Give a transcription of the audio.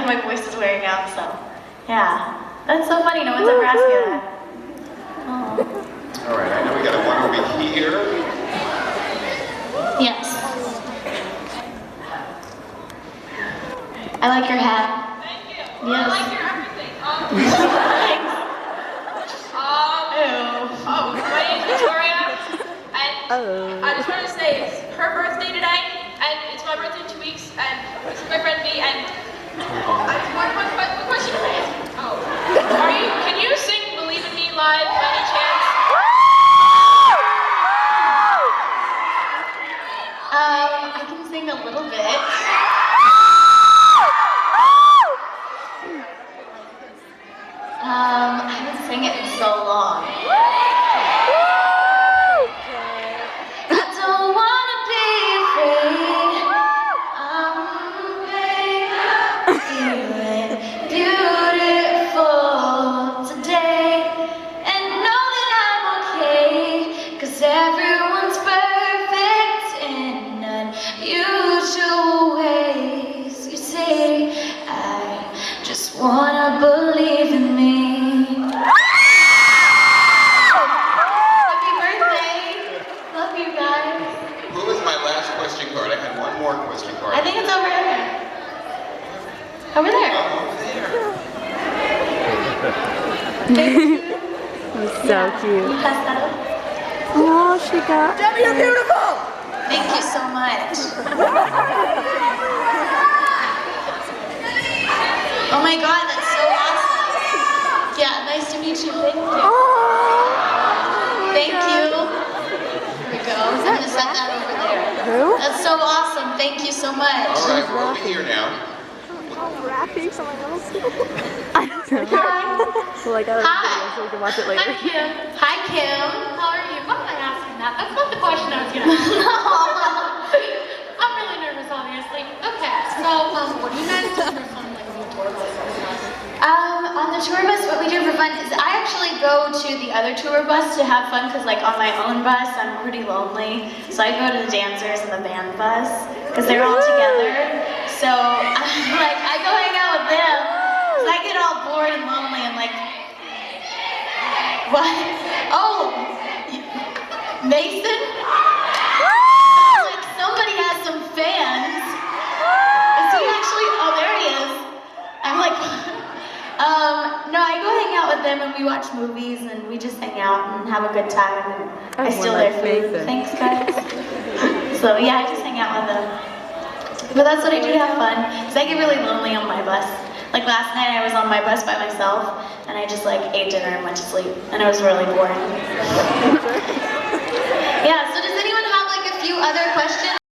like my voice is wearing out, so yeah. That's so funny, no one's ever asked me that. All right, I know we got one over here. Yes. I like your hat. Thank you. Yes. I like your everything. Thanks. My name's Victoria, and I just want to say it's her birthday today, and it's my birthday in 2 weeks, and this is my friend B, and what question can I ask? Can you sing Believe in Me live by any chance? I can sing a little bit. I haven't sang it in so long. I don't wanna be afraid. I'm feeling beautiful today, and know that I'm okay, 'cause everyone's perfect in unusual ways. You say, I just wanna believe in me. Happy birthday. Love you guys. Who was my last question card? I had one more question card. I think it's over there. Over there. Oh, over there. That's so cute. You pass that up? Oh, she got Demi, you're beautiful! Thank you so much. Oh my god, that's so awesome. Yeah, nice to meet you. Thank you. Thank you. Here we go. I'm gonna set that over there. Who? That's so awesome. Thank you so much. All right, we're over here now. Rapping someone else. I don't know. Hi. Well, I got a Hi. video so we can watch it later. Hi, Kim. Hi, Kim. How are you? Why am I asking that? That's not the question I was going to ask. I'm really nervous, obviously. Okay, so what do you guys do for fun, like on the tour bus? On the tour bus, what we do for fun is I actually go to the other tour bus to have fun, because like on my own bus, I'm pretty lonely. So I go to the dancers and the band bus, because they're all together. So I go hang out with them, because I get all bored and lonely and like, what? Oh, Mason? Like somebody has some fans. Is he actually, oh there he is. I'm like, no, I go hang out with them and we watch movies and we just hang out and have a good time, and I steal their food. Thanks, guys. So yeah, I just hang out with them. But that's what I do to have fun, because I get really lonely on my bus. Like last night I was on my bus by myself and I just like ate dinner and went to sleep, and it was really boring. Yeah, so